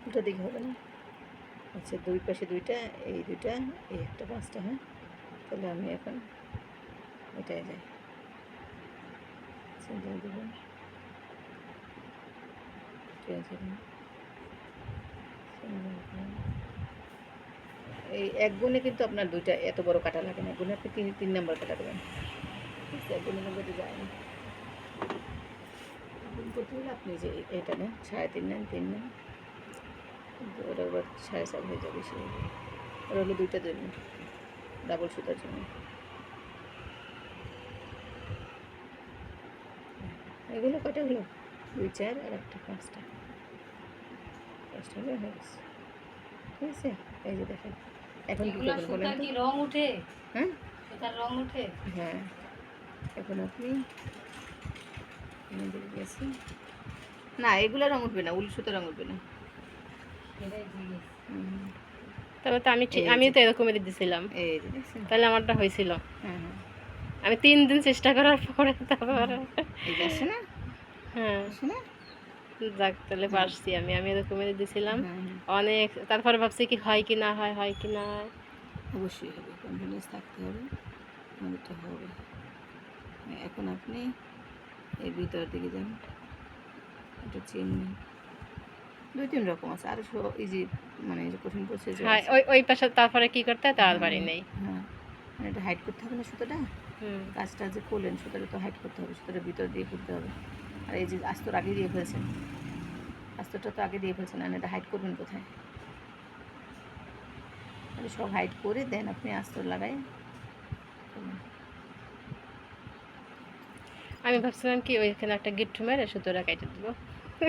উল্টো দিকে হবে না। আচ্ছা, দুই পাশে দুইটা, এই দুইটা, এই একটা, পাঁচটা। হ্যাঁ, তাহলে আমি এখন এটাই যাই, সিঙ্গেল দেবেন, এই এক গুণে কিন্তু আপনার দুইটা এত বড় কাটা লাগে না, এক গুণে আপনি তিন নম্বর কাটা দেবেন। ঠিক আছে, এক গুণে নম্বরটা যায় না। গুণ করতে হলে আপনি যে এটা নেন, 3.5 নেন, 3 নেন, কিন্তু ওটা আবার 4.5 হয়ে যাবে, বেশি হয়ে যাবে। ওটা হলো দুইটা দেবেন ডাবল সুতার জন্য। এগুলো কটা হলো? 2, 4 আর একটা 5টা, 5টা হলে হয়ে গেছে। ঠিক আছে, এই যে দেখেন এখন কি করবেন বলেন তো? রং উঠে? হ্যাঁ, সুতার রং উঠে? হ্যাঁ, এখন আপনি গেছি না, এগুলো রং উঠবে না, উল সুতো রং উঠবে না। তবে তো আমি তো এরকমই দিছিলাম, এই যে দেখছেন, তাহলে আমারটা হয়েছিল। হ্যাঁ হ্যাঁ, আমি 3 দিন চেষ্টা করার পরে তারপরে এই যে আসছে না, হ্যাঁ, আসছে না, যাক তাহলে পারছি। আমি এরকমই দিছিলাম হ্যাঁ হ্যাঁ, অনেক। তারপরে ভাবছি কি হয় কি না হয়, হয় কি না হয়। অবশ্যই হবে, কনফিডেন্স থাকতে হবে, আমাদেরটা হবে। এখন আপনি এই ভিতর দিকে যান, এটা চেন নেন, 2-3 রকম আছে, আরও ইজি, মানে যে কঠিন প্রসেসও হ্যাঁ, আছে। ওই পাশে তারপরে কি করতে হয় তার হ্যাঁ বাড়ি নেই। হ্যাঁ, মানে এটা হাইড করতে হবে না সুতোটা, হুম, কাজটা যে করলেন সুতোটা তো হাইড করতে হবে, সুতোটা ভিতর দিয়ে করতে হবে। আর এই যে আস্তর আগে দিয়ে ফেলছেন, আস্তরটা তো আগে দিয়ে ফেলছেন, আর এটা হাইড করবেন কোথায়? তাহলে সব হাইড করে দেন আপনি আস্তর লাগাই। আমি ভাবছিলাম কি ওইখানে একটা গিট্টু মেরে সুতোটা কেটে দেবো।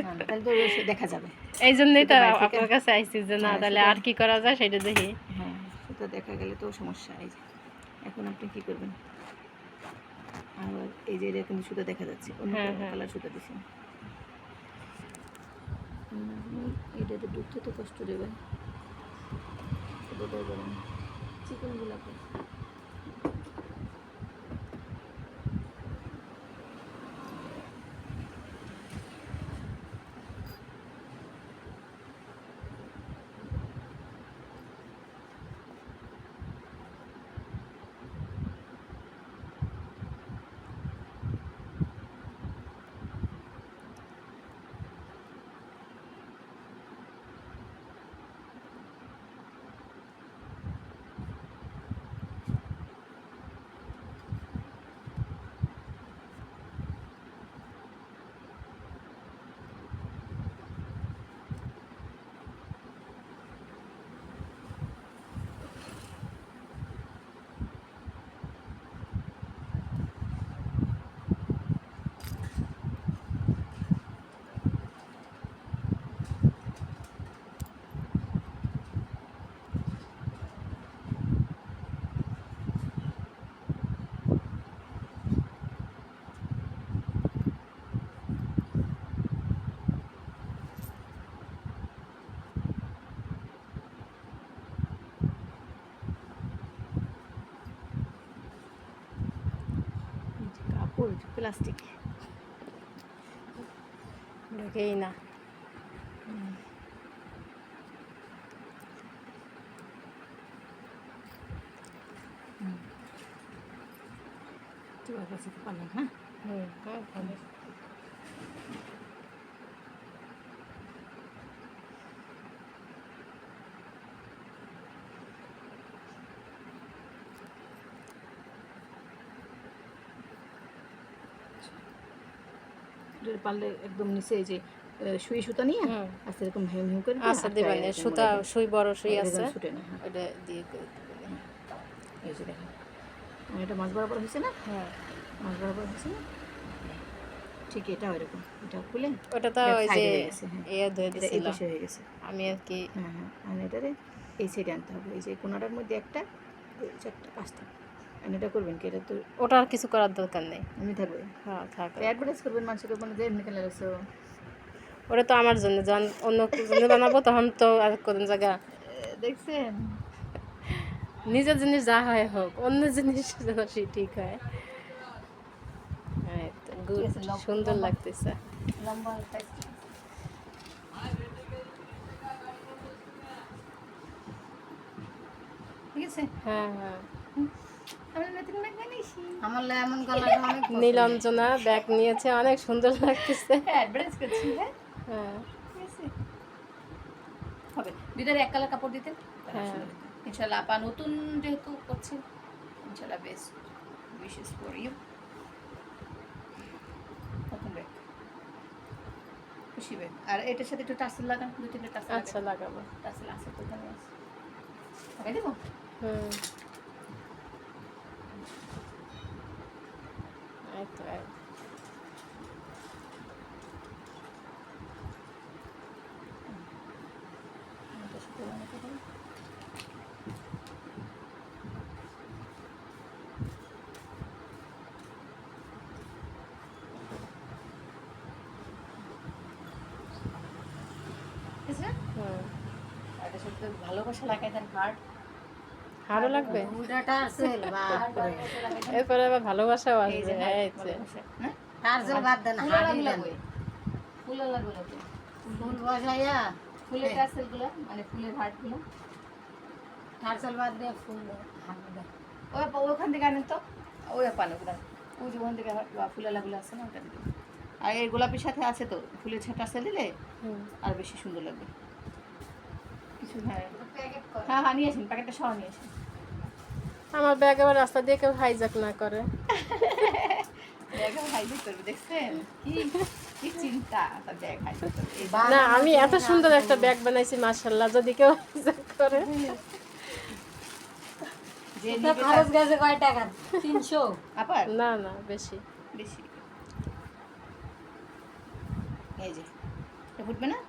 না না, তাহলে তো দেখা যাবে, এই জন্যই তো সুতো বাইরে থেকে। আপনার কাছে আইসি যে না হ্যাঁ তাহলে সুতো, আর কি করা যায় সেটা দেখি। হ্যাঁ সুতো দেখা গেলে তো সমস্যা। এই যে এখন আপনি কী করবেন, আবার এই যে এটা কিন্তু সুতো দেখা যাচ্ছে, অন্য হ্যাঁ হ্যাঁ, কালার সুতো দিচ্ছেন, এটাতে ঢুকতে তো কষ্ট দেবে, সুতোটা করেন চিকনগুলো করে। কাপড় প্লাস্টিক ঢুকেই না। তোমার কাছে পারলাম। হ্যাঁ, হুম, হ্যাঁ ভালো। পারলে একদম নিচে এই যে সুই সুতা নিয়ে হুম, আস্তে এরকম ভেউ ভেউ করে আচ্ছা দিবেন সুতা, সুই বড় সুই আছে ছুটে না। হ্যাঁ, ওটা দিয়ে করে দিবেন। এই যে দেখেন, এটা মাছ বরাবর হয়েছে না, হ্যাঁ, মাছ বরাবর হয়েছে না, ঠিক এটা ওইরকম, এটা খুলে ওটা তো এটা ওই যে সাইডে হয়ে গেছে। হ্যাঁ, ইয়ে ধুয়ে এটা এই দিছিল পাশে হয়ে গেছে। আমি আর কি। হ্যাঁ হ্যাঁ, আর এটারে এই সাইডে আনতে হবে, এই যে কোনাটার মধ্যে একটা, 2, 4, 5টা। আর এটা করবেন কি, এটা তো ওটা আর কিছু করার দরকার নেই। এমনি থাকবে, হ্যাঁ থাক। অ্যাডভার্টাইজ করবেন মানুষকে, মানে যে এমনি খেলে গেছো। ওটা তো আমার জন্য, যখন অন্য জন্য বানাবো তখন তো আর কোন জায়গা। দেখছেন, নিজের জিনিস যা হয় হোক, অন্য জিনিস ঠিক হয়। হ্যাঁ, ঠিক গুড, আছে, সুন্দর লাগতেছে। লম্বা লাগতেছে? হ্যাঁ হ্যাঁ আমি নতুন ব্যাগ বানিয়েছি। আমার লেমন কালারটা অনেক পছন্দ। নীলাঞ্জনা ব্যাগ নিয়েছে, অনেক সুন্দর লাগতেছে। হ্যাঁ, অ্যাডভার্টাইজ করছি, হ্যাঁ? হ্যাঁ ঠিক আছে? হবে। ভিতরে এক কালার কাপড় দিতেন, তাহলে হ্যাঁ। সুন্দর হতো। ইনশাআল্লাহ আপা নতুন যেহেতু করছেন, ইনশাআল্লাহ বেস্ট উইশেস ফর ইউ। নতুন ব্যাগ। খুশি ব্যাগ। আর এটার সাথে একটু টার্সেল লাগান, 2-3টা টার্সেল আচ্ছা লাগান। লাগাবো। টার্সেল আছে তো এখানে আছে। লাগাই দেবো? হুম এই তো এই। এটার সাথে লাগাতে পারি। ঠিক আছে? হুম আর এটার সাথে ভালোবাসা লাগাই দেন, হার্ট। আরো লাগবে? দুইটা টার্সেল বাদ করে। এরপরে আবার ভালোবাসাও এই আসবে। যে এই হার্ট, যে ভালোবাসা, না? টার্সেল বাদ দেন, ফুলের হাড়ি লাগলো দেন। কই? ফুলের লাগলো কই? ফুল বসাইয়া ফুলের টার্সেলগুলো, মানে ফুলের হার্টগুলো। টার্সেল বাদ দিয়ে ফুল হাড়ি দেন। ওখান থেকে আনেন তো, ওই পানো ওখান, ওই যে ওখান থেকে ফুলের লাগলো আছে না, ওটা দিতে। আর এই গোলাপির সাথে আছে তো ফুলের টার্সেল দিলে হুম আর বেশি সুন্দর লাগবে। কিছু হ্যাঁ প্যাকেট কর। হ্যাঁ হ্যাঁ নিয়ে আসেন, প্যাকেটটা সহ নিয়ে আসেন। আমার ব্যাগ আবার রাস্তা দিয়ে কেউ হাইজ্যাক না করে। ব্যাগ হাইজেক করবে, দেখছেন কি কি চিন্তা, তার ব্যাগ হাইজেক করবে। এই না আমি এত সুন্দর একটা ব্যাগ বানাইছি মাশাআল্লাহ, যদি কেউ হাইজ্যাক করে। যে এটা নিবে খরচ গেছে কয় টাকা? 300। আবার না না বেশি। বেশি। এই যে এটা ফুটবে না?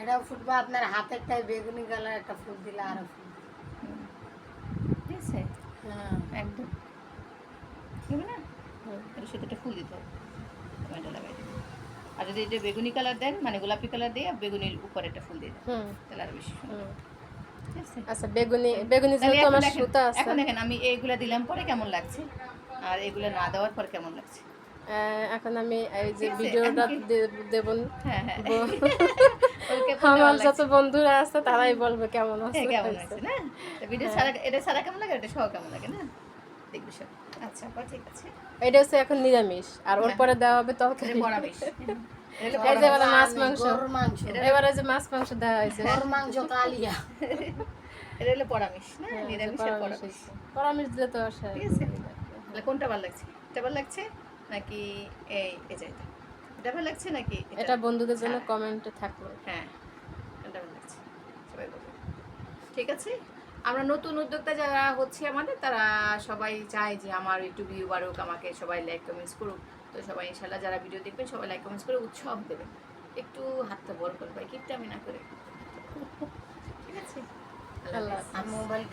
এটাও ফুটবা, আপনার হাতেরটাই বেগুনি কালার একটা ফুল দিলে আরো ফুল। ঠিক আছে, হ্যাঁ। একদম হবে না? হুম এটার সাথে একটা ফুল দিতে হবে, টমেটো লাগাই দেবেন। আর যদি এটা বেগুনি কালার দেন, মানে গোলাপি কালার দিয়ে বেগুনির উপরে একটা ফুল দিয়ে দেন, হুম তাহলে আরো বেশি সুন্দর। হুম। ঠিক আছে, আচ্ছা বেগুনি বেগুনি তাহলে যেহেতু এখন আমার দেখেন, সুতা আছে। এখন দেখেন আমি এইগুলা দিলাম পরে কেমন লাগছে, আর এগুলা না দেওয়ার পরে কেমন লাগছে। এখন আমি এই যে ঠিক আছে, ভিডিওটা এখন দেব। হ্যাঁ হ্যাঁ ব- ওকে আমার যত বন্ধুরা আছে তারাই বলবে কেমন আছে। কেমন আছে না, তো ভিডিও ছাড়া এটা ছাড়া কেমন লাগে, এটা সহ কেমন লাগে না, দেখবি সব। আচ্ছা আপা, ঠিক আছে। এটা হচ্ছে এখন নিরামিষ, আর ওর পরে দেওয়া হবে তরকারি। এটা পরামিশ। এই যে এবারে মাছ মাংস, গরুর মাংস। এবারে যে মাছ মাংস দেওয়া হয়েছে। গরুর মাংস কালিয়া। এটা হলো পরামিশ না, হ্যাঁ, যে নিরামিষের পরামিষ পরামিশ। হয়েছে। পরামিষ দিলে তো আসে। ঠিক আছে, তাহলে কোনটা ভালো লাগছে? এটা ভালো লাগছে নাকি এই যে এটা ভালো লাগছে নাকি এটা বন্ধুদের জন্য কমেন্টে থাকলো। হ্যাঁ এটা ভালো লাগছে, সবাই বলবে। ঠিক আছে, আমরা নতুন উদ্যোক্তা যারা হচ্ছে আমাদের, তারা সবাই চায় যে আমার একটু ভিউ বাড়ুক, আমাকে সবাই লাইক কমেন্টস করুক। তো সবাই ইনশাল্লাহ যারা ভিডিও দেখবেন সবাই লাইক কমেন্টস করে উৎসাহ দেবেন, একটু হাতটা বড় করবে, কিপটা আমি না করে। ঠিক আছে, আল্লাহ হাফেজ। আর মোবাইল